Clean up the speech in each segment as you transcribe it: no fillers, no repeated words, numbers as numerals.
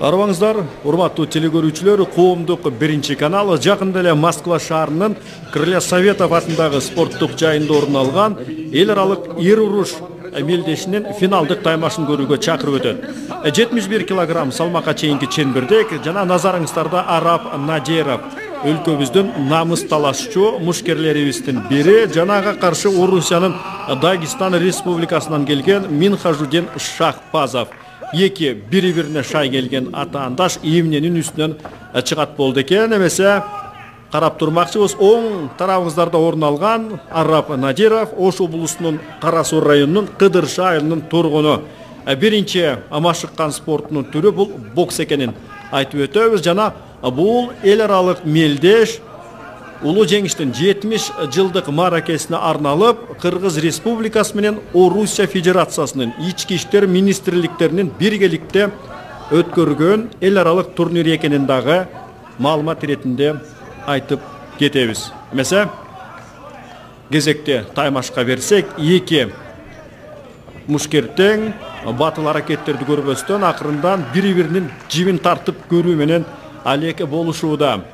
Арбаңыздар, урматтуу телегөрүүчүлөр, коомдук биринчи канал жакында эле Москва шаарынын Крылья Советов атындагы спорттук жайында орун алган эл аралык эр уруш мелдешинин финалдык таймашын көрүүгө чакырып өтөт. 71 килограмм салмакка чейинки чембирдек жана назарыңыздарда Арап Надиров, өлкөбүздүн намыс талашчу мушкерлерибиздин бири, жанага каршы Орусиянын Дагестан республикасынан келген Минхажудин Шахпазов. Эки бири-бирине шай келген атаандаш эмненин үстүнөн чыгат болду экен. Эмесе карап турмакчыбыз, оң тарабыңыздарда орун алган Арап Надиров Ош облусунун Кара Суу районунун Кыдыршы айылынын тургуну. Биринчи машыккан спорттун түрү бул бокс экенин айтып өтөбүз. Жана бул эл аралык мелдеш улуу жеңиштин 70 жылдык мааракесине арналып, Кыргыз Республикасы менен Орусия Федерациясынын ички иштер министрликтеринин биргеликте өткөргөн эл аралык турнир экенин дагы маалымат иретинде айтып кетебиз. Эмесе кезекте таймашка берсек, эки мушкер тең батыл аракеттерди көрбөстөн акырындан бири-биринин жибин тартып көрүү менен алеке болушууда.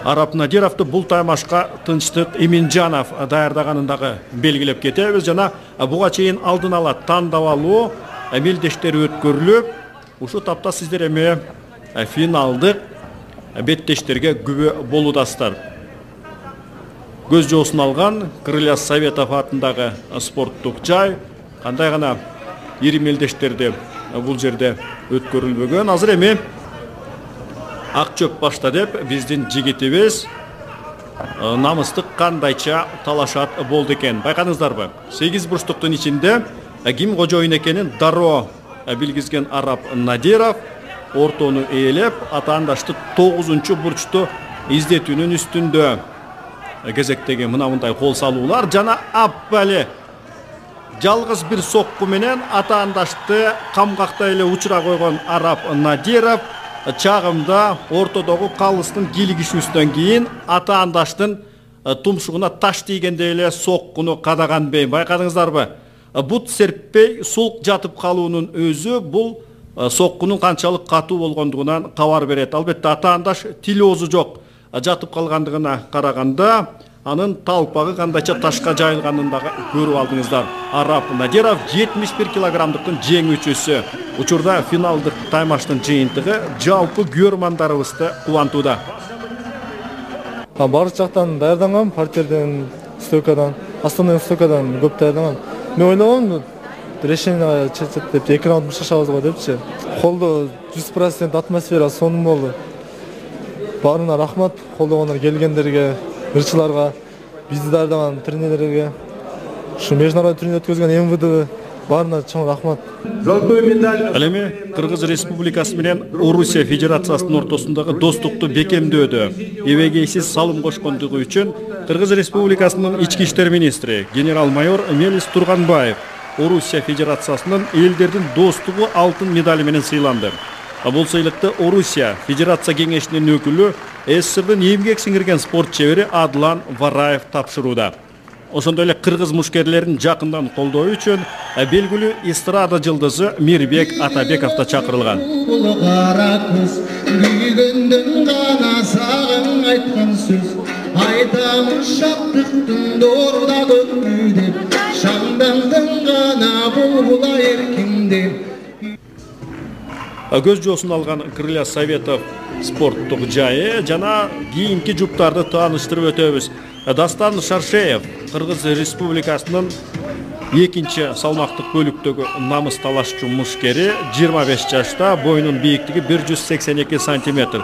Арап Надировду бул таймашка Тынчтык Иминжанов даярдаганын дагы белгилеп кетебиз. Жана буга чейин алдын ала тандап алуу мелдештери өткөрүлүп, ушу тапта сиздер эми финалдык беттештерге күбө болудасыздар. Көз жоосун алган Крылья Советов атындагы спорттук жай кандай гана ири мелдештерди бул жерде өткөрүлбөгөн. Азыр эми ак чөп башта деп биздин жигитибиз намыстык кандайча талашат болду экен. Байкадыңыздарбы? 8 бурчтуктун ичинде ким кожоюн экенин дароо билгизген Арап Надиров ортону ээлеп, атаандашты 9-чу бурчту издетүүнүн үстүндө. Кезектеги мындай кол салуулар жана аппали жалгыз бир сокку менен атаандашты камгактай эле учура койгон Арап Надиров чагымда ортодогу калыстын килигишүүсүнөн кийин атаандаштын тумшугуна таш тийгендей эле соккуну кадаган бейм. Байкадыңыздарбы? Бут серппей сулк жатып калуунун өзү бул соккунун канчалык катуу болгондугунан кабар берет. Албетте атаандаш тил оозу жок жатып калгандыгына караганда анын талпагы кандайча ташка жайылганын дагы көрүп алдыңыздар. Арап Надиров 71 килограммдыктын жеңүүчүсү. Учурда финалдык таймаштын жыйынтыгы жалпы көрмандарыбызды кубантууда. Баары жактан даярданган, партерден, стойкадан, основной стойкадан көп даярданган. Мен ойлогом, решение чечет деп 2 раунд шашабыз го депчи. Колдо 100% атмосфера сонун болду. Баарына рахмат, колдогондор келгендерге, ырчыларга, бизди даярдаган тренерлерге, ушу международный турнир өткөзгөн МВД баарына чоң рахмат. Ал эми Кыргыз Республикасы менен Орусия Федерациясынын ортосундагы достукту бекемдөөдө эбегейсиз салым кошкондугу үчүн Кыргыз Республикасынын ички иштер министри генерал-майор Мелис Турганбаев Орусия Федерациясынын элдердин достугу алтын медали менен сыйланды. Бул сыйлыкты Орусия Федерация кеңешинин өкүлү СССРдин эмгек сиңирген спорт чебери Адлан Вараев тапшырууда. Ошондой эле кыргыз мушкерлерин жакындан колдоо үчүн белгилүү эстрада жылдызы Мирбек Атабеков да чакырылган. Көз жоосун алган Крылья Советов спорттук жайы жана кийинки жуптарды тааныштырып өтөбүз. Дастан Шаршеев Кыргыз Республикасынын 2-чи салмактык бөлүктөгү намыс талашчу мушкери, 25 жашта, боюнун бийиктиги 182 сантиметр.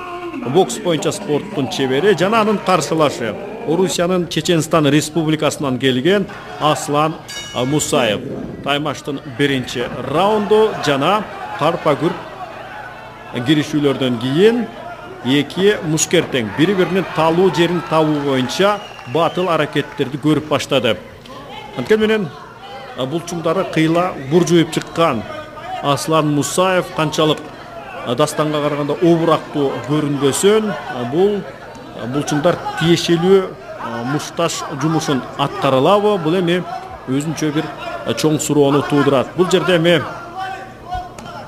Бокс боюнча спорттун чебери жана анын каршылашы Орусиянын Чеченстан Республикасынан келген Аслан Мусаев. Таймаштын 1-чи раунду жана парпа-күрп киришүүлөрдөн кийин эки мушкер тең бири-биринин талуу жерин табуу боюнча батыл аракеттерди көрүп баштады. Анткени менен булчуңдары кыйла буржуюп чыккан Аслан Мусаев канчалык Дастанга караганда обурактуу көрүнбөсүн, бул булчуңдар тиешелүү мушташ жумушун аткарылабы, бул эми өзүнчө бир чоң суроону туудурат. Бул жерде эми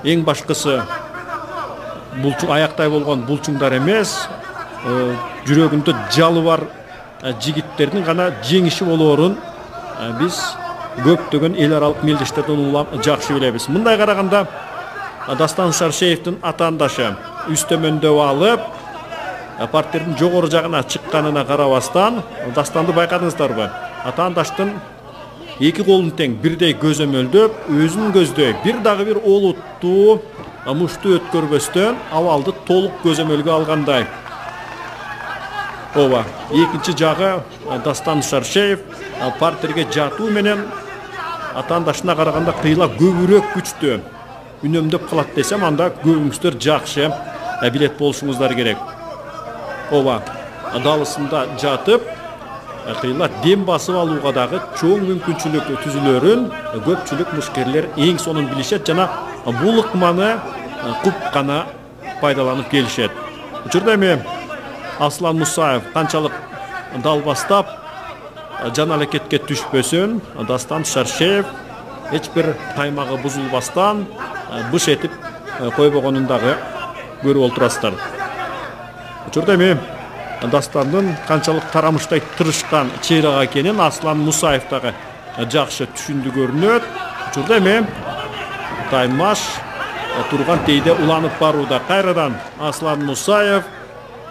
Ең башқысы аяқтай болған бұлчыңдар емес, жүрегінде жалы бар жігіттердің ғана жеңіші болуырын біз көптеген ел аралық мелдештерден жақсы білеміз. Мұндай қарағанда Дастан Шаршеевтің атандашы үстөмөндөө алып, парттердің жоғары жағына шыққанына қарабастан, Дастанды байқадыңыздар ба? Атандаштың екі қолын тең бірдей көзөмөлдөп, өзін көздөй, бір дағы бір олутту, мұшты өткөрбөстөн авалды толық көзөмөлгө алғандай. Ова, екінші жағы Дастан Шаршеев партерге жатуу менен атандашына қарағанда қиыла көбірек күчтүү. Үнемдеп қалат десем, анда көбіңіздер жақшы билет болушуңуздар керек. Ова, далысында жатып, қиыла дем басып алуға дағы чоң мүмкіншілік түзілерін көпчілік мушкерлер ең сонын білешет, жана бұл ықманы құп қана пайдаланып келішет. Жүрдеме Аслан Мусаев қанчалық дал бастап жан әрекетке түшпөсін, Дастан Шаршеев ешбір таймағы бұзылбастан бұш етіп қойбоғанындағы көріп олтырастар. Жүрдеме Дастандың қанчалық тарамыштай тырышқан чейраға кенен Аслан Мусаевтағы жақшы түшінді көрінет. Жүрдеме таймаш тұрған тейде уланып баруда. Қайрадан Аслан Мусаев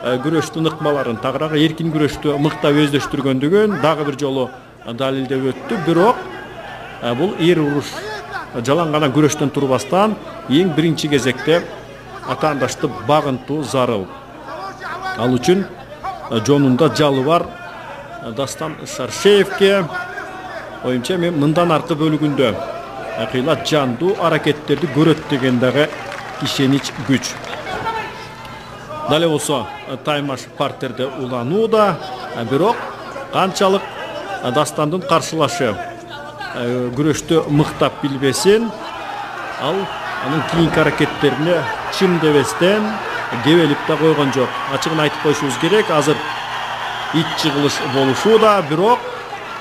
күрөштің ықмаларын тағыраға еркін күрөшті мықта өздештіргендігін дағы бір жолы далилде өтті. Бирок бұл ер ұрыш жаланғана күрөштен тұрбастан ең бірінші кезекте атандашты бағынту зарыл. Ал үшін жонында жалы бар Дастан Шаршеевке ойымша мен мындан арқы бөлігінде қиыла жанду аракеттерді көрет дегендағы ишенич күч. Дәле болса таймаш партерде улану да, бирок қанчалық Дастандың қарсылашы күрөштө мықтап билбесин, ал анын кийинки аракеттерине чым дебестен кебелип да койгон жок. Ачыгын айтып коюшубуз керек, азыр ит жыгылыш болушу да, бирок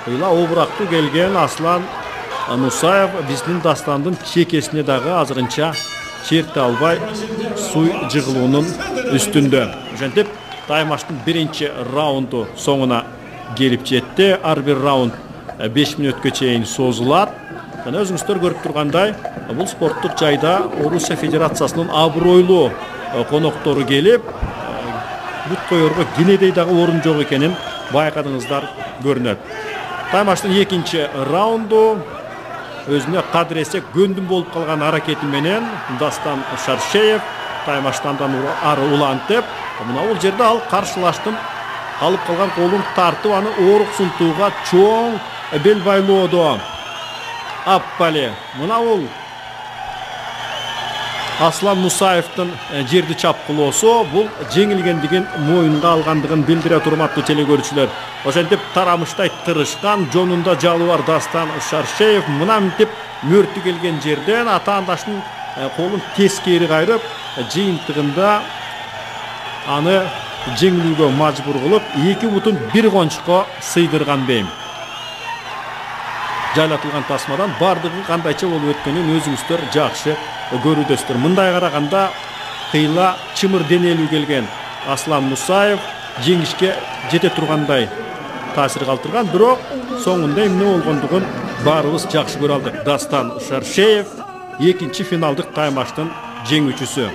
кыйла обурактуу келген Аслан Мусаев биздин Дастандын чекесине дагы азырынча черте албай суй жыгылуунун үстүндө. Ошентип таймаштын биринчи раунду соңуна келип жетти. Ар бир раунд 5 мүнөткө чейин созулат. Жана өзүңүздөр көрүп тургандай, бул спорттук жайда Орусия Федерациясынын абройлуу коноктору келип, бут коерго кенедей дагы орун жок экенин байкадыңыздар көрүнөт. Таймаштын экинчи раунду өзүнө кадыресе көндүм болуп калган аракети менен Дастан Шаршеев таймаштандан ары улантып, мына бул жерде ал каршылаштын алып калган колун тартып, аны ооруксунтууга чоң бел байлоодо. Аппали, мына бул Аслан Мусаевтың жерді чапқылоосу, бұл жеңілгендігін мойынға алғандығын білдіре турматтуу телекөрүүчүлөр. Ошентип тарамыштай тырышкан, жонунда жалы бар Дастан Шаршеев мына мынтип мөртү келген жерден атаандаштын колун тескери кайрып, жыйынтыгында аны жеңилүүгө мажбур кылып, 2 бутун 1 кончукко сыйдырган бейм. Жайлатылган тасмадан бардыгы кандайча болуп өткөнүн өзүңүздөр жакшы көрүүдөсүздөр. Мындай караганда кыйла чымыр денелүү келген Аслан Мусаев жеңишке жете тургандай таасир калтырган, бирок соңунда эмне болгондугун баарыбыз жакшы көрө алдык. Дастан Шаршеев экинчи финалдык таймаштын жеңүүчүсү.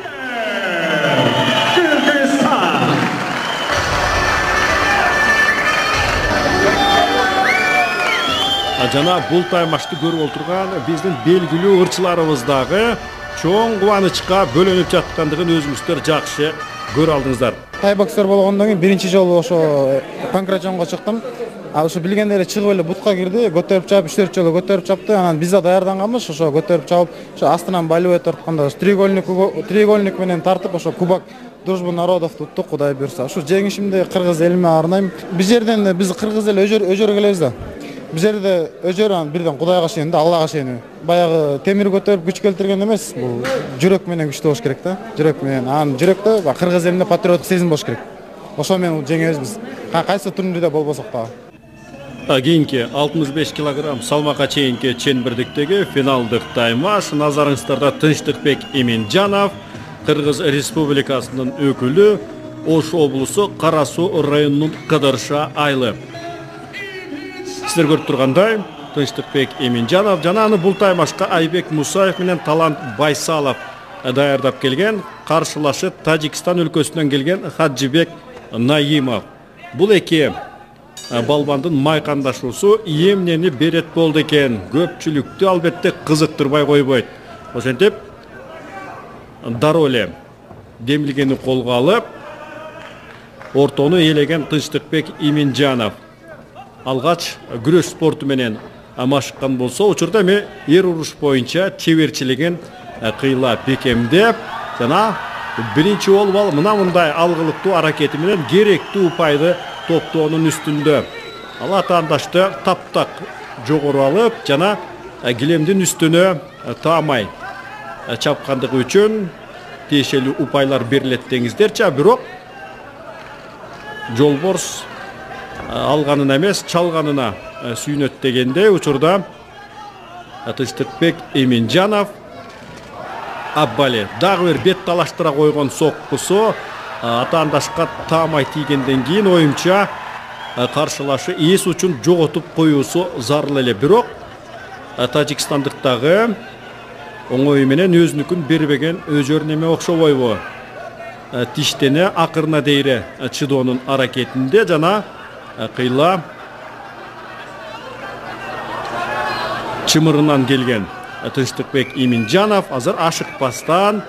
Жана бул таймашты көрүп отурган биздин белгилүү ырчыларыбыздагы чоң кубанычка бөлөнүп жаткандыгын өзүңүздөр жакшы көрө алдыңыздар. Тай боксер болгондон кийин биринчи жолу ошо панкратионго чыктым. Ошо билгендер чыгып эле бутка кирди, көтөрүп чап, 3-4 жолу көтөрүп чапты. Анан биз да даярданганбыз, ошо көтөрүп чабып, ошо астынан болевой тартканда треугольник менен тартып, ошо кубок Дружбу народов туттук, Кудай буйрса. Ошо жеңишимди кыргыз элиме арнайм. Биз жерден биз кыргыз эл өжөр келебиз да. Биз жерде өжөр бирден Кудайга шейин да, Аллага шейин. Баягы темир көтөрүп күч келтирген эмес, бул жүрөк менен күчтүү болуш керек да. Жүрөк менен. Анан жүрөктө кыргыз элине патриоттук сезим болуш керек. Ошо менен жеңебиз биз. Кайсы турнирде болбосок да. Кийинки 65 килограмм салмакка чейинки чембердиктеги финалдык таймаш. Назарыңыздарда Тынчтыкбек Иминжанов, Кыргыз Республикасынын өкүлү, Ош облусу Кара Суу районунун Кыдырша айылы. Сиздер көрүп тургандай, Тынчтыкбек Иминжанов жана аны бул таймашка Айбек Мусаев менен Талант Байсалов даярдап келген. Каршылашы Тажикстан өлкөсүнөн келген Хаджибек Наимов. Бул эки балбандын майкандашуусу эмнени берет болду экен. Көпчүлүктү албетте кызыктырбай койбойт. Ошентип дароо эле демилгени колго алып, ортону ээлеген Тынчтыкбек Иминжанов алгач күрөш спорту менен машыккан болсо, учурда эми эр уруш боюнча чеберчилигин кыйла бекемдеп жана биринчи болуп мындай алгылыктуу аракети менен керектүү упайды топтоонун үстүндө. Ал атаандашты таптак жогору алып жана килемдин үстүнө таамай чапкандыгы үчүн тиешелүү упайлар берилет деңиздерчи. Бирок жолборс алганына эмес, чалганына сүйүнөт дегенде учурда Тынчтыкбек Иминжанов Аббали дагы бир бет талаштыра койгон соккусу атаандашка таамай тийгенден кийин оюмча каршылашы эс учун жоготуп коюусу зарыл эле. Бирок тажикстандыктагы оңой менен өзүнүкүн бербеген өзөр неме окшобойбу. Тиштене акырына дейре чыдоонун аракетинде жана кыйла чымырынан келген Тынчтыкбек Иминжанов азыр ашыкпастан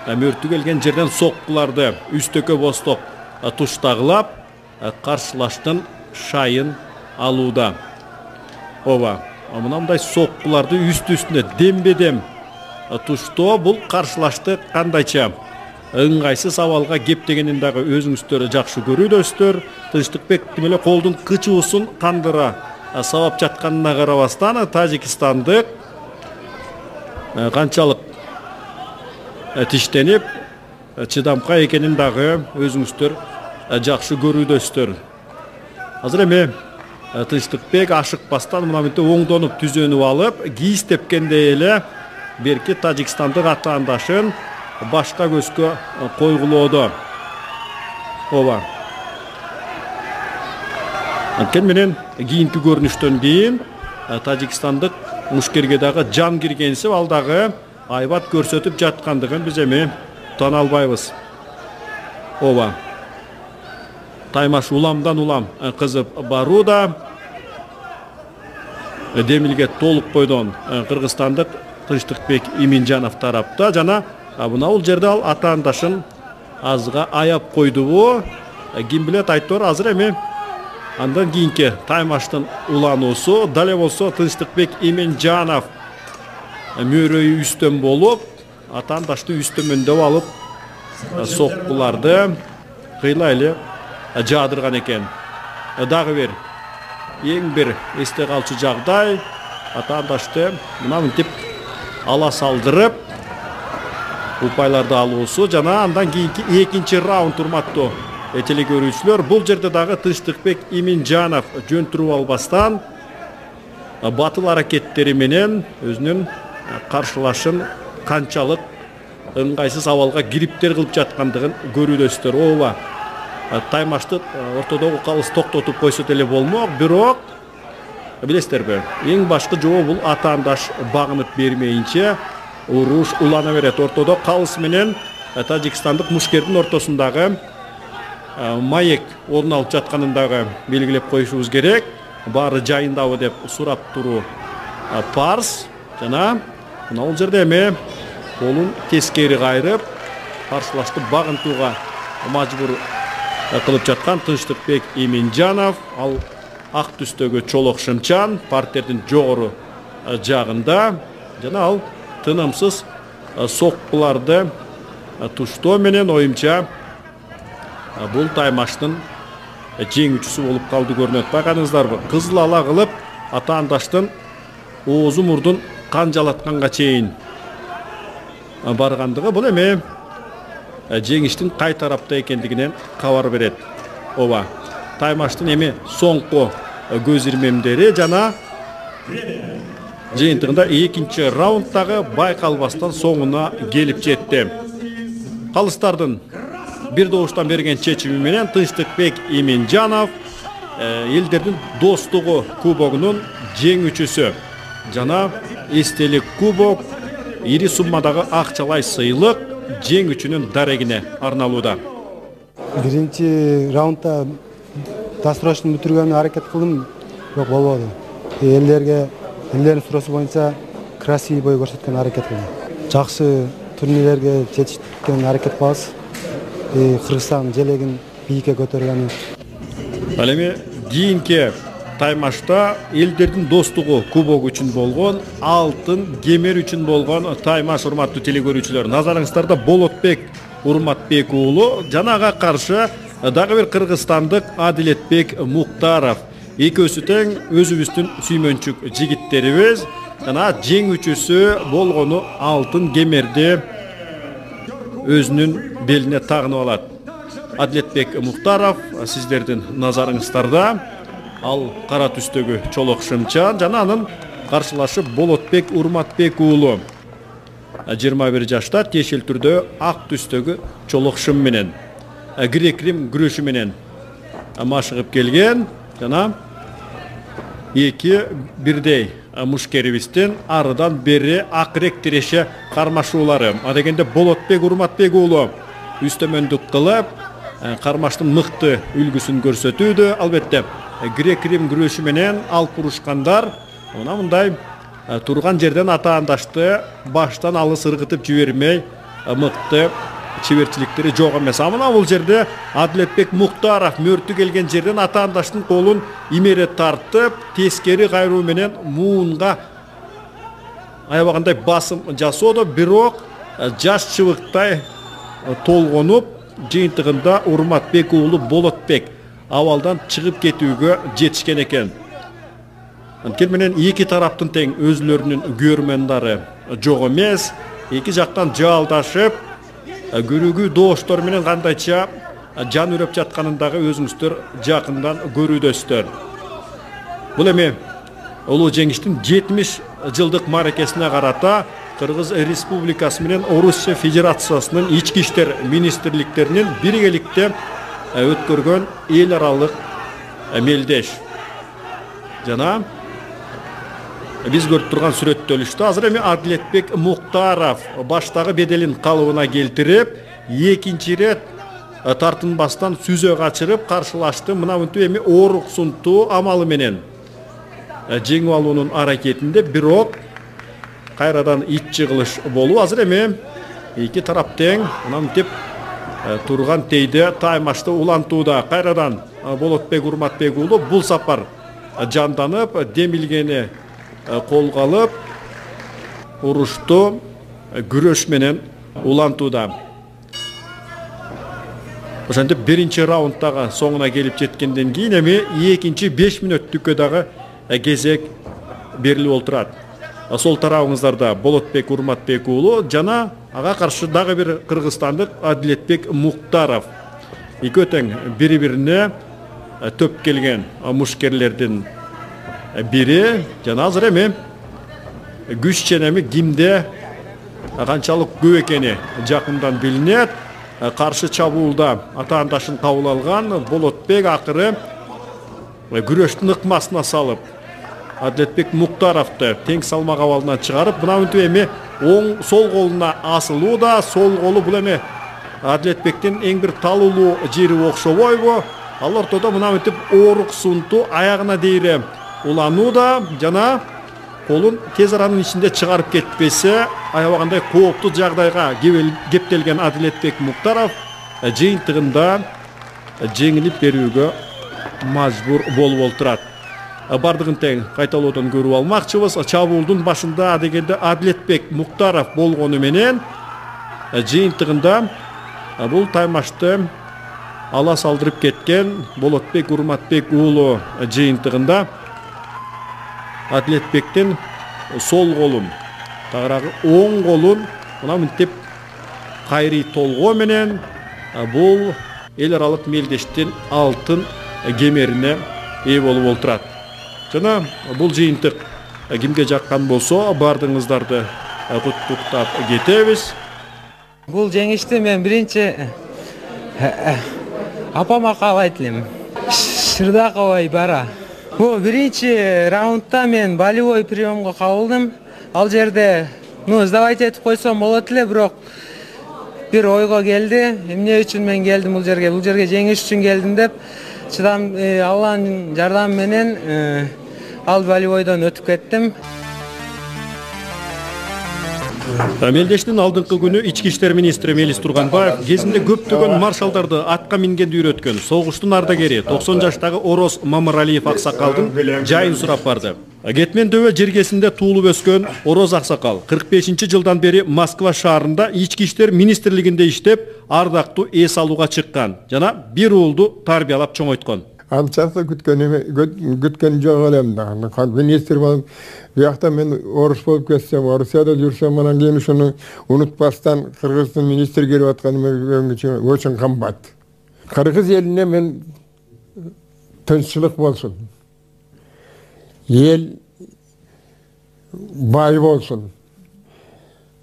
мөртү келген жерден соккуларды үстөкө босток туштагылап каршылаштын шайын алууда. Ооба, мындай соккуларды үстү-үстүнө дембедем туштоо бул каршылашты кандайча ыңгайсыз абалга кептегенин дагы өзүңүздөр жакшы көрүүдөсүздөр. Тынчтыкбек тим эле колдун кычуусун кандыра сабап жатканына карабастан тажикстандык канчалык тиштенип чыдамкай экенин дагы өзүңүздөр жакшы көрүүдөсүздөр. Азыр эми Тынчтыкбек ашыкпастан мына мынтип оңдонуп түзөнүп алып, кийистепкендей эле берки тажикстандык атаандашын башка көзгө койгулоодо. Ооба. Анткени менен кийинки көрүнүштөн кийин тажикстандык мушкерге дагы жан киргенсип, ал дагы айбат көрсөтүп жаткандыгын биз эми тана албайбыз. Ооба. Таймаш уламдан улам кызып барууда. Демилге толук бойдон кыргызстандык Тынчтыкбек Иминжанов тарапта жана мына бул жерде ал атаандашын азга аяп койдубу, ким билет, айтор азыр эми андан кийинки таймаштын улануусу дале болсо Тынчтыкбек Иминжанов мөрөйү үстөн болуп, атаандашты үстөмөндөп алып соккуларды кыйла эле жаадырган экен. Дагы бир эң бир эсте калчу жагдай атаандашты мына мынтип ала салдырып упайларды алуусу жана андан кийинки экинчи раунд урматтуу телекөрүүчүлөр. Бул жерде дагы Тынчтыкбек Иминжанов жөн туруп албастан батыл аракеттери менен өзүнүн каршылашын канчалык ыңгайсыз абалга кириптер кылып жаткандыгын көрүүдөсүздөр. Ооба, таймашты ортодогу калыс токтотуп койсо деле болмок, бирок билесиздерби, эң башкы жоо бул атаандаш багынып бермейинче уруш улана берет. Ортодо калыс менен тажикстандык мушкердин ортосундагы маек орун алып жатканын дагы белгилеп коюшубуз керек. Баары жайындабы деп сурап туруу парз. Жана мына бул жерде эми колун тескери кайрып каршылашты багынтууга мажбур кылып жаткан Тынчтыкбек Иминжанов. Ал ак түстөгү чолок шымчан партердин жогору жагында жана ал тынымсыз соккуларды туштоо менен оюмча бул таймаштын жеңүүчүсү болуп калды көрүнөт. Байкадыңыздарбы, кызыл ала кылып атаандаштын оозу мурдун канжалатканга чейин баргандыгы бул эми жеңиштин кай тарапта экендигинен кабар берет. Ооба, таймаштын эми соңку көз ирмемдери жана жыйынтыгында экинчи раундтагы байкалбастан соңуна келип жетти. Калыстардын бир добуштан берген чечими менен Тынчтыкбек Иминжанов элдердин достугу кубогунун жеңүүчүсү жана эстелик кубок ири суммадагы акчалай сыйлык жеңүүчүнүн дарегине арналууда. Биринчи раундда дасурашты бүтүргөнгө аракет кылдым, бирок болбоду. Элдердин суроосу боюнча красивый бой көрсөткөнгө аракет кылдым. Жакшы турнирлерге жетишкенге аракет кылабыз. Кыргызстан желегин бийикке көтөргөнү. Ал эми кийинки таймашта элдердин достугу кубок үчүн болгон алтын кемер үчүн болгон таймаш урматтуу телекөрүүчүлөр. Назарыңыздарда Болотбек Урматбек уулу жана ага каршы дагы бир кыргызстандык Адилетбек Муктаров. Экөөсү тең өзүбүздүн сүймөнчүк жигиттерибиз. Жана жеңүүчүсү болгону алтын кемерди өзүнүн белине тагынып алат. Адилетбек Муктаров сиздердин назарыңыздарда. Ал кара түстөгү чолок шымчан жана анын каршылашы Болотбек Урматбек уулу 21 жашта тиешел түрдө ак түстөгү чолок шым менен грек-рим күрөшү менен машыгып келген жана эки бирдей мушкерибиздин арыдан бери акырек тиреше кармашуулары. Адегенде Болотбек Урматбек уулу үстөмөндүк кылып кармаштын мыкты үлгүсүн көрсөтүүдө. Албетте грек-рим күрөшү менен алып урушкандар мына мындай турган жерден атаандашты баштан алыс ыргытып жибермей мыкты чеберчиликтери жок эмес. Мына бул жерде Адилетбек Муктаров мөртү келген жерден атаандаштын колун имере тартып, тескери кайруу менен муунга аябагандай басым жасоодо, бирок жаш чыбыктай толгонуп, жыйынтыгында Урматбек уулу Болотбек абалдан чыгып кетүүгө жетишкен экен. Анткени менен эки тараптын тең өзүлөрүнүн көрмөндары жок эмес. Эки жактан жаалдашып, көрүүгү дооштор менен кандайча жан үрөп жатканын дагы өзүңүздөр жакындан көрүүдөсүздөр. Бул эми улуу жеңиштин 70 жылдык мааракесине карата Кыргыз Республикасы менен Орусия Федерациясынын ички иштер министрликтеринин биргеликте өткөргөн эл аралык мелдеш. Жана биз көрүп турган сүрөттөлүштө азыр эми Адилетбек Муктаров баштагы беделин калыбына келтирип, экинчи рет тартынбастан сүзө качырып каршылашты. Мына мынтип эми ооруксунтуу амалы менен жеңип алуунун аракетинде, бирок кайрадан ит жыгылыш болуу. Азыр эми эки тарап тең мына мынтип турган тейде таймашты улантууда. Кайрадан Болотбек Урматбек уулу бул сапар жанданып, демилгени колго алып, урушту күрөш менен улантууда. Ошентип биринчи раундтагы соңуна келип жеткенден кийин эми экинчи 5 мүнөттүккө дагы кезек берилип олтурат. Сол тарабыңыздарда Болотбек Урматбек уулу жана ага каршы дагы бир кыргызстандык Адилетбек Муктаров. Экөө тең бири-бирине төп келген мушкерлердин бири. Жана азыр эми күч ченеми кимде канчалык көп экени жакындан билинет. Каршы чабуулда атаандашын кабыл алган Болотбек акыры күрөштүн ыкмасына салып Адилетбек Муктаровду тең салмак абалынан чыгарып, мына мынтип эми оң сол колуна асылууда. Сол колу бул эми Адилетбектин эң бир талуулуу жери окшобойбу. Ал ортодо мына мынтип ооруксунтуу аягына дейре уланууда жана колун тез аранын ичинде чыгарып кетпесе аябагандай кооптуу жагдайга кептелген Адилетбек Муктаров жыйынтыгында жеңилип берүүгө мажбур болуп олтурат. Бардыгын тең кайталоодон көрүп алмакчыбыз. Чабуулдун башында дегенде Адилетбек Муктаров болгону менен жыйынтыгында бул таймашты ала салдырып кеткен Болотбек Урматбек уулу жыйынтыгында Адилетбектин сол колун, тагыраагы оң колун мына мынтип кайрый толгоо менен бул эл аралык мелдештин алтын кемерине ээ болуп олтурат. Жана бул жыйынтык кимге жаккан болсо бардыгыңыздарды куттуктап кетебиз. Бул жеңишти мен биринчи апама каалайт элем. Шырдакова Айбара. Бул биринчи раундда мен болевой приемго кабылдым. Ал жерде сдавать этип койсом болот эле, бирок бир ойго келди. Эмне үчүн мен келдим бул жерге? Бул жерге жеңиш үчүн келдим деп, чыдам Алланын жардамы менен ал болевойдон өтүп кеттим. Мелдештин алдыңкы күнү ички иштер министри Мелис Турганбаев кезинде көптөгөн маршалдарды атка мингенди үйрөткөн согуштун ардагери 90 жаштагы Ороз Мамыралиев аксакалдын жайын сурап барды. Кетмен төбө жергесинде туулуп өскөн Ороз аксакал 45-жылдан бери Москва шаарында ички иштер министрлигинде иштеп, ардактуу эс алууга чыккан жана бир уулду тарбиялап чоңойткон. Анчасы күткөн жок элем да. Министр болуп, биякта мен орус болуп кетсем, Орусияда жүрсем, анан кийин ушуну унутпастан Кыргыздын министр келип атканы өчүн камбат. Кыргыз элине мен тынччылык болсун. Эл бай болсун.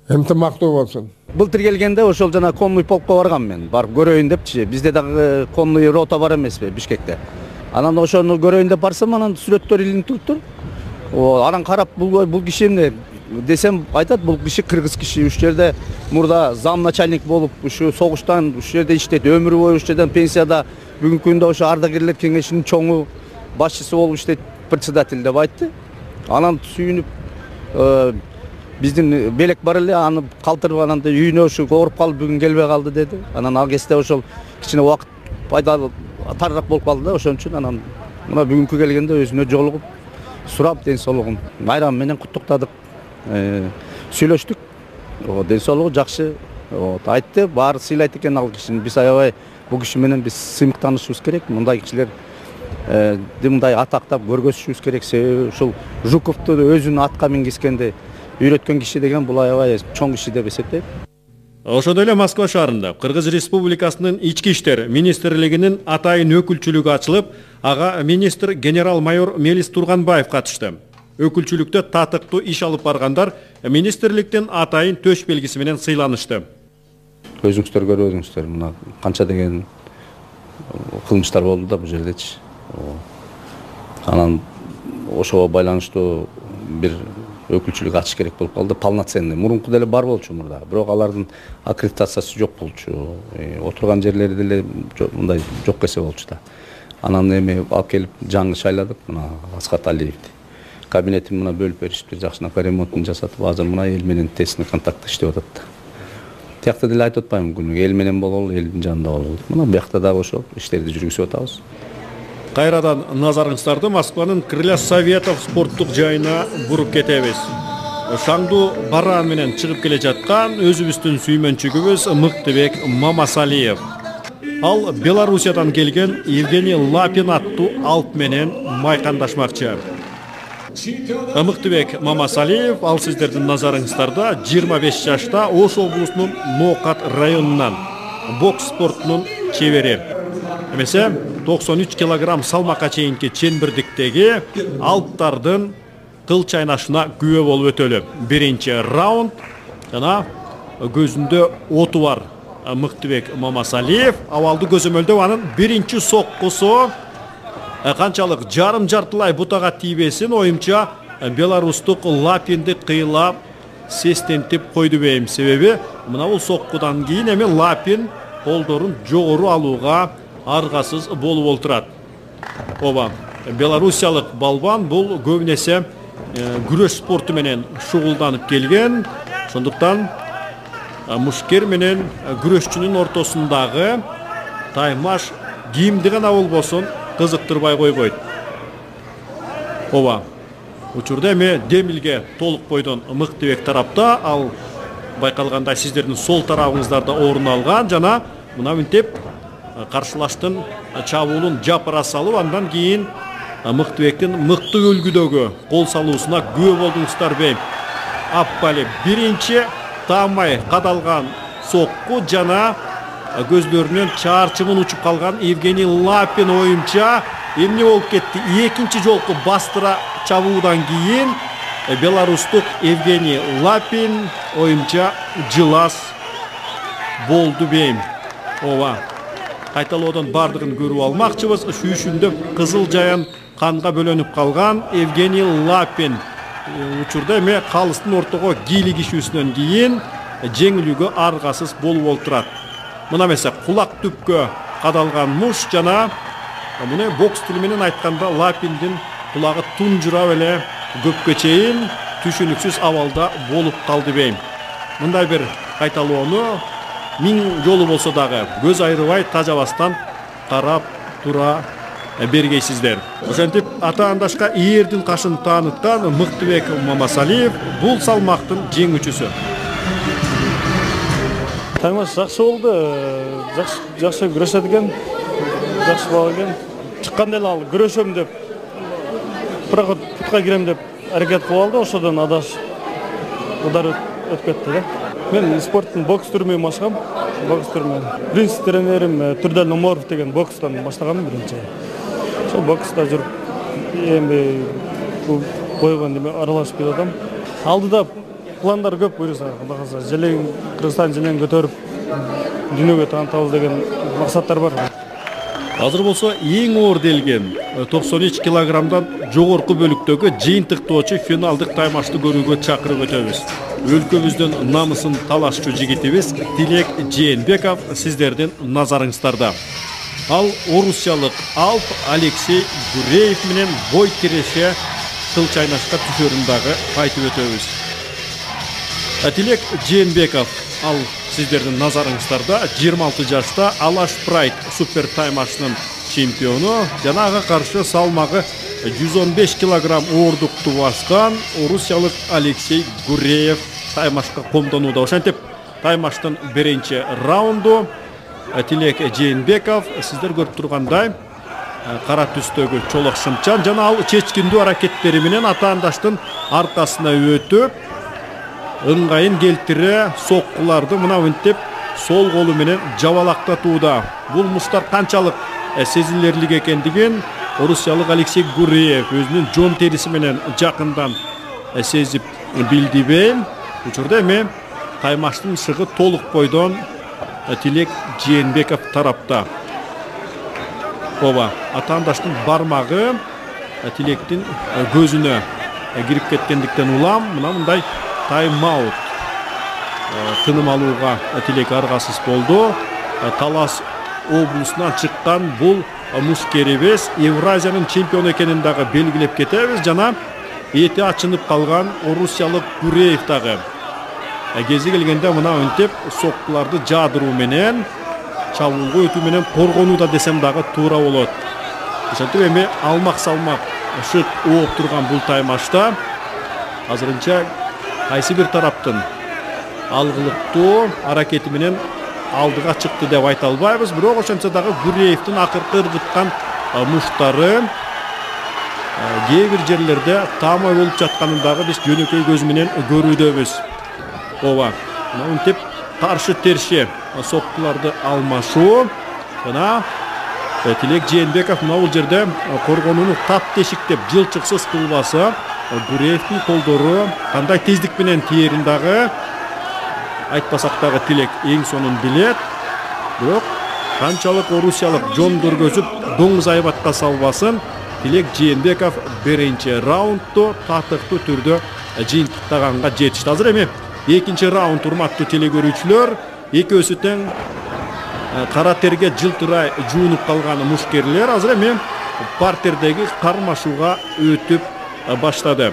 Ынтымактуу болсун. Былтыр келгенде ошол жана конный полкко баргам мен. Барып көрөйүн депчи. Бизде дагы конный рота бар эмеспи Бишкекте. Анан ошону көрөйүн деп барсам, анан сүрөттөр илинип туруптур. Анан карап бул киши эмне десем, айтат бул киши кыргыз киши. Уш жерде мурда зам начальник болуп, ушу согуштан уш жерде иштейт, өмүрү бою уш жерден пенсияда, бүгүнкү күндө ошо ардагерлер кеңешинин чоңу башчысы болуп иштейт, председатель деп айтты. Анан сүйүнүп биздин белек бар эле, аны калтырып анан үйүнө ушу ооруп калып бүгүн келбей калды деди. Анан ал кезде ошол кичине убакыт пайдалуу тарыраак болуп калды да, ошон үчүн анан мына бүгүнкү келгенде өзүнө жолугуп сурап ден соолугун майрам менен куттуктадык. Сүйлөштүк. Ден соолугу жакшы айтты, баары сыйлайт экен ал кишини. Биз аябай бул киши менен биз сыймык таанышыбыз керек. Мындай кишилер мындай атактап көргөзүшүбүз керек. Себеби ушул Жуковду өзүнүн атка мингизгенде үйрөткөн киши деген бул аябай чоң киши деп эсептейт. Ошондой эле Москва шаарында Кыргыз Республикасынын ички иштер министрлигинин атайын өкүлчүлүгү ачылып, ага министр генерал-майор Мелис Турганбаев катышты. Өкүлчүлүктө татыктуу иш алып баргандар министрликтин атайын төш белгиси менен сыйланышты. Өзүңүздөр көрдүңүздөр, мына канча деген кылмыштар болду да бул жердечи. Анан ошого байланыштуу бир өкүлчүлүк ачыш керек болуп калды, полноценный. Мурунку деле бар болчу мурда, бирок алардын аккредитациясы жок болчу. Отурган жерлери деле мындай жок кесе болчу да. Анан эми алып келип жаңы шайладык, мына Асхат Алиевди. Кабинетин мына бөлүп беришиптир, жакшынакай ремонтун жасатып, азыр мына эл менен тесный контакт иштеп атат да. Тиякта деле айтып атпайм, күнү эл менен бололу, элдин жанында бололу. Мына биякта дагы ошол иштерди жүргүзүп атабыз. Кайрадан назарыңыздарды Москванын Крылья Советов спорттук жайына буруп кетебиз. Шаңдуу бараан менен чыгып келе жаткан өзүбүздүн сүймөнчүгүбүз Мыктыбек Мамасалиев. Ал Белоруссиядан келген Евгений Лапин аттуу алп менен майкандашмакчы. Мыктыбек Мамасалиев, ал сиздердин назарыңыздарда 25 жашта Ош облусунун Ноокат районунан бокс спортунун чебери. Эмесе 93 килограмм салмакка чейинки чембирдиктеги алптардын кыл чайнашына күбө болуп өтөлү. Биринчи раунд жана көзүндө оту бар Мыктыбек Мамасалиев абалды көзөмөлдөп, анын биринчи соккусу канчалык жарым жартылай бутага тийбесин, оюмча беларустук Лапинди кыйлап сестентип койду бейм. Себеби мына бул соккудан кийин эми Лапин колдорун жогору алууга аргасыз болуп олтурат. Белоруссиялык балбан бул көбүнесе күрөш спорту менен шугулданып келген. Сондуктан мушкер менен күрөшчүнүн ортосундагы таймаш кийимди гана болбосун кызыктырбай койбойт. Учурда эми демилге толук бойдон Мыктыбек тарапта, ал байкалгандай сиздердин сол тарабыңыздарда орун алган жана мына мынтип каршылаштын чабуулун жапыра салып, андан кийин Мыктыбектин мыкты өлгүдөгү кол салуусуна күбө болдуңуздар бейм. Аппали биринчи таамай кадалган сокку жана көзлөрүнөн чаарчымын учуп калган Евгений Лапин оюмча эмне болуп кетти? Экинчи жолку бастыра чабуудан кийин беларустук Евгений Лапин оюмча жылас болду бейм. Ооба. Кайталоодон бардыгын көрүп алмакчыбыз. Шүйшүндө кызыл жаян канга бөлөнүп калган Евгений Лапин учурда эме калыстын ортого кийлигишүүсүнөн кийин жеңилүүгө аргасыз болуп олтурат. Мына эмесе кулак түпкө кадалган муш жана муну бокс тили менен айтканда Лапиндин кулагы тунжурап эле көпкө чейин түшүнүксүз абалда болуп калды бейм. Мындай бир кайталоону миң жолу болсо дагы көз айрыбай тажабастан карап тура бергейсиздер. Ошентип ата-андашка ээрдин кашын тааныткан Мыктыбек Мамасалиев бул салмактын жеңүүчүсү. Таймаш жакшы болду. Жакшы күрөшөт экен. Жакшы бала экен. Чыкканда эле ал күрөшөм деп проход путка кирем деп аракет кылып алды. Ошодон адаш удар өтүп кетти да. Мен спорттун бокс түрүнөн баштагам. Бокс түрүнөн. Биринчи тренерим Түрдөл Номоров деген бокстан баштагам биринчи. Ошол бокста жүрүп эми бойгон неме аралашып келатам. Алдыда пландар көп буюрса, Кудай калса, желең Кыргызстан желең көтөрүп дүйнөгө таанытабыз деген максаттар бар. Азыр болсо эң оор делген 93 килограммдан жогорку бөлүктөгү жыйынтыктоочу финалдык таймашты көрүүгө чакырып өтөбүз. Өлкөбүздүн намысын талашчу жигитибиз Тилек Жээнбеков сиздердин назарыңыздарда. Ал орусиялык Алп Алексей Гуреев менен бой тиреше тыл чайнашка түшөрүн дагы айтып өтөбүз. Тилек Жээнбеков ал сиздердин назарыңыздарда 26 жашта Алаш Прайд супер таймашынын чемпиону, жана ага каршы салмагы 115 килограмм оордукту баскан орусиялык Алексей Гуреев таймашка комдонууда. Ошентип таймаштын биринчи раунду Тилек Жээнбеков сиздер көрүп тургандай кара түстөгү чолок шымчан жана ал чечкиндүү аракеттери менен ата-андаштын аркасына өтүп ыңгайын келтире соккуларды мына мынтип сол колу менен жабалактатууда. Бул муштар канчалык сезилерлик экендигин орусиялык Алексей Гуреев өзүнүн жон териси менен жакындан сезип билди бейм. Учурда эми таймаштын шыгы толук бойдон Тилек Жээнбеков тарапта. Ооба, ата-андаштын бармагы Тилектин көзүнө кирип кеткендиктен улам мына мындай тайм-аут тыным алууга Тилек аргасыз болду. Талас облусунан чыккан бул мушкерибиз Евразиянын чемпиону экенин дагы белгилеп кетебиз. Жана эти ачынып калган орусиялык Гуреев дагы кези келгенде мына өнтеп соккуларды жаадыруу менен чабуулга өтүү менен коргонууда десем дагы туура болот. Ошентип эми алмак салмак шык ооп турган бул таймашта азырынча кайсы бир тараптын алгылыктуу аракети менен алдыга чыкты деп айта албайбыз. Бирок ошентсе дагы Гуреевдин акыркы ыргыткан муштары кээ бир жерлерде таамай болуп жатканын дагы биз жөнөкөй көз менен көрүүдөбүз. Ооба, мынтип таршы терши соккуларды алмашуу. Мына Тилек Жээнбеков мына бул жерде коргонууну тап тешиктеп жылчыксыз кылбаса, Гуреевдин колдору кандай тездик менен тиерин дагы айтпасак дагы Тилек эң сонун билет. Бирок канчалык орусиялык жон көргөзүп доңуз айбатка салбасын, Тилек Жээнбеков биринчи раундту татыктуу түрдө жыйынтыктаганга жетишти. Азыр эми экинчи раунд урматтуу теле көрүүчүлөр, экөөсү тең кара терге жылтырай жуунуп калган мушкерлер азыр эми партердеги кармашууга өтүп баштады.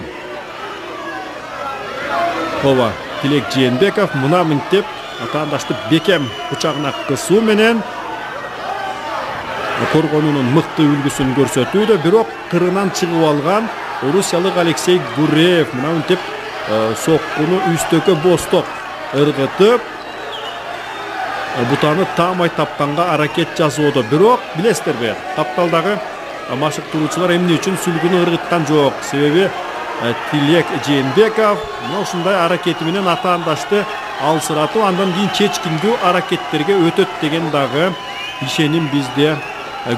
Ооба, Тилек Жээнбеков мына мынтип ата-андашты бекем кучагына кысуу менен коргонуунун мыкты үлгүсүн көрсөтүүдө. Бирок кырынан чыгып алган орусиялык Алексей Гуреев мына мынтип соккуну үстөккө босток ыргытып бутаны таамай тапканга аракет жасоодо. Бирок билесиздерби, капталдагы машыктыруучулар эмне үчүн сүлгүнү ыргыткан жок. Себеби Тилек Жээнбеков мына ушундай аракети менен ата-андашты алсыратып, андан кийин чечкиндүү аракеттерге өтөт деген дагы ишеним бизде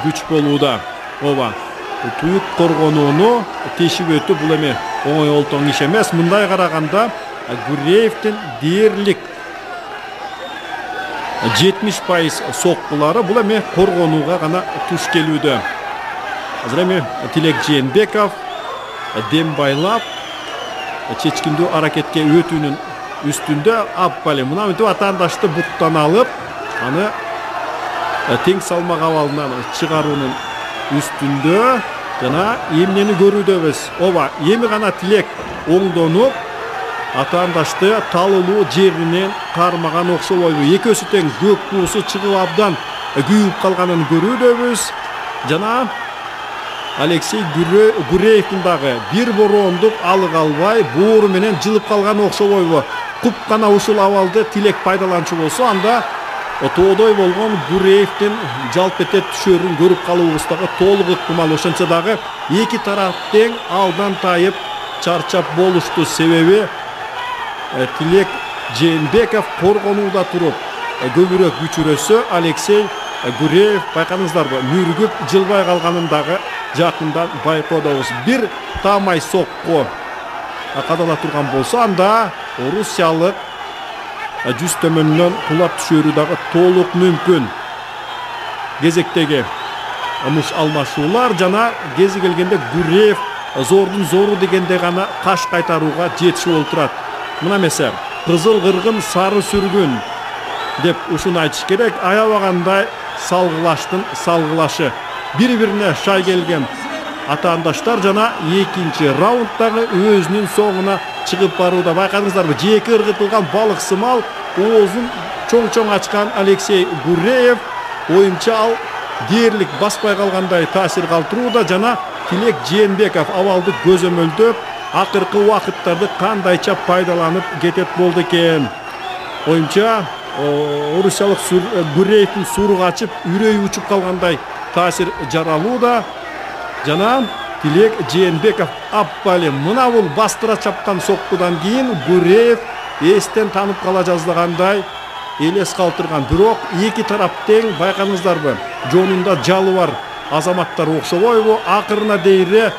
күч болууда. Ооба, туюк коргонууну тешип өтүү бул эми оңой олтоң иш эмес. Мындай караганда Гуреевдин дээрлик 70% соккулары бул эми коргонууга гана туш келүүдө. Азыр эми Тилек Жээнбеков дем байлап чечкиндүү аракетке өтүүнүн үстүндө Аппали мынантип атаандашты буттан алып, аны тең салмак абалынан чыгаруунун үстүндө жана эмнени көрүүдөбүз. Ооба, эми гана Тилек оңдонуп атаандашты талылуу жеринен кармаган окшобойбу. Экөөсү тең көк буусу чыгып абдан күйүп калганын көрүүдөбүз. Жана Алексей Гуреевдин дагы бир бороондук алык албай бууру менен жылып калган окшобойбу. Куп гана ушул абалды Тилек пайдаланчу болсо, анда тоодой болгон Гуреевдин жалп эте түшөрүн көрүп калуубуз дагы толук ыктымал. Ошентсе дагы эки тарап тең алдан тайып чарчап болушту. Себеби Тилек Жээнбеков коргонууда туруп көбүрөөк күчүрөсө, Алексей Гуреев байкадыңыздарбы, мүргүп жылбай калганын дагы жакындан байкоодобуз. Бир таамай сокко кадала турган болсо, анда орусиялык жүз төмөнүнөн кулап түшөрү дагы толук мүмкүн. Кезектеги муш алмашуулар жана кези келгенде Гуреев зордун зору дегенде гана каш кайтарууга жетишип олтурат. Мына эмесе кызыл кыргын сары сүргүн деп ушуну айтыш керек. Аябагандай салгылаштын салгылашы. Бири-бирине шай келген атаандаштар жана экинчи раундтагы өзүнүн соңуна чыгып барууда. Байкадыңыздарбы, жеки ыргытылган балык сымал оозун чоң-чоң ачкан Алексей Гуреев оюмча ал дээрлик баспай калгандай таасир калтырууда. Жана Тилек Жээнбеков абалды көзөмөлдөп акыркы убакыттарды кандайча пайдаланып кетет болду экен. Оюмча орусиялык Гуреевдин суурук ачып, үрөйү учуп калгандай таасир жаралууда. Жана Тилек Жээнбеков Аппали мына бул бастыра чапкан соккудан кийин Гуреев эстен танып кала жаздагандай элес калтырган. Бирок эки тарап тең, байкадыңыздарбы, жонунда жалы бар азаматтар окшобойбу. Акырына дейре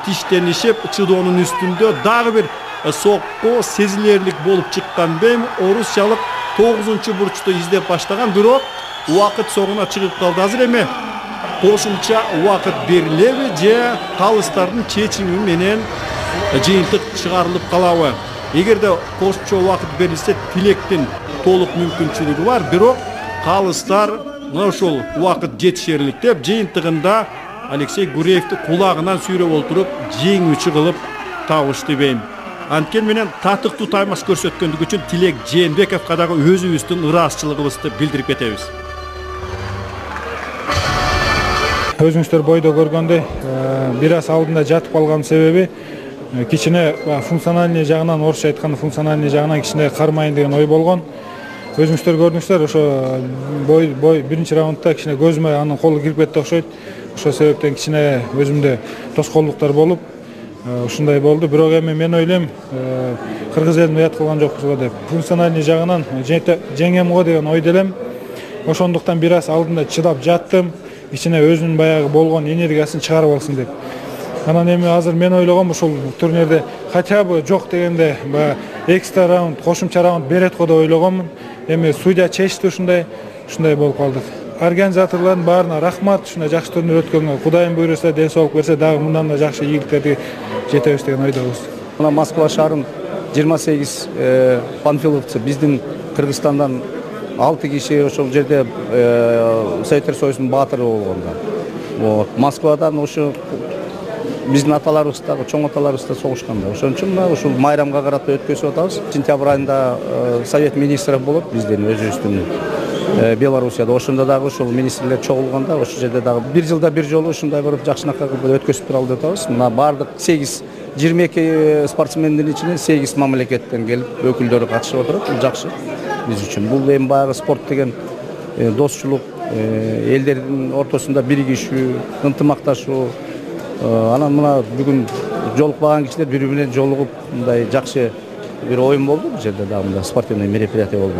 тиштенишип, чыдоонун үстүндө дагы бир сокку сезилерлик болуп чыккан дейм. Орусиялык 9-бурчту издеп баштаган, бирок убакыт соңуна чыгып калды. Азыр эми кошумча убакыт берилеби же калыстардын чечими менен жыйынтык чыгарылып калабы? Эгерде кошумча убакыт берилсе, Тилектин толук мүмкүнчүлүгү бар, бирок калыстар мына ушул убакыт жетишерлик деп жыйынтыгында Алексей Гуреевди кулагынан сүйрөп олтуруп жеңүүчү кылып табышты бейм. Анткени менен татыктуу таймаш көрсөткөндүгү үчүн Тилек Жээнбековго дагы өзүбүздүн ыраазычылыгыбызды билдирип кетебиз. Өзүңүздөр бойдо көргөндөй, бир аз алдында жатып калган себеби кичине функциональный жагынан, орусча айтканда функциональный жагынан кичине кармайын деген ой болгон. Өзүңүздөр көрдүңүздөр, ошо бой биринчи раундда кичине көзүмө анын колу кирип кетти окшойт. Ошол себептен кичине өзүмдө тоскоолдуктар болуп, ушундай болду. Бирок эми мен ойлойм, кыргыз элин уят кылган жокпуз го деп. Функциональный жагынан жеңем го деген ойдо элем. Ошондуктан бир аз алдында чыдап жаттым. Кичине өзүнүн баягы болгон энергиясын чыгарып алсын деп. Анан эми азыр мен ойлогом, ушул турнирде хотя бы жок дегенде экстра раунд, кошумча раунд берет го деп ойлогоммун. Эми судья чечти, ушундай болуп калдык. Организаторлордун баарына рахмат, ушундай жакшы турнир өткөнгө. Кудайым буйруса, ден соолук берсе, дагы мындан да жакшы ийгиликтерге жетебиз деген ойдобуз. Мына Москва шаарынын 28 панфиловцы биздин Кыргызстандан 6 киши ошол жерде Советтер Союзунун баатыры болгондо. Москвадан ошо биздин аталарыбыз дагы, чоң аталарыбыз да согушканда. Ошон үчүн мына ушул майрамга карата өткөзүп атабыз. Сентябрь айында Совет министров болуп, биздин өзүбүздүн Белоруссияда. Ошондо дагы ушул министрлер чогулганда, ошол жерде дагы бир жылда бир жолу ушундай кылып жакшынакай кылып өткөзүп туралы деп атабыз. Мына бардык 22 спортсмендин ичинен 8 мамлекеттен келип өкүлдөрү катышып отурат. Бул жакшы биз үчүн. Бул эми баягы спорт деген достчулук, элдердин ортосунда биригишүү, ынтымакташуу. Анан мына бүгүн жолукпаган кишилер бири-бири менен жолугуп, мындай жакшы бир оюн болду. Бул жерде дагы мындай спортивный мероприятие болду.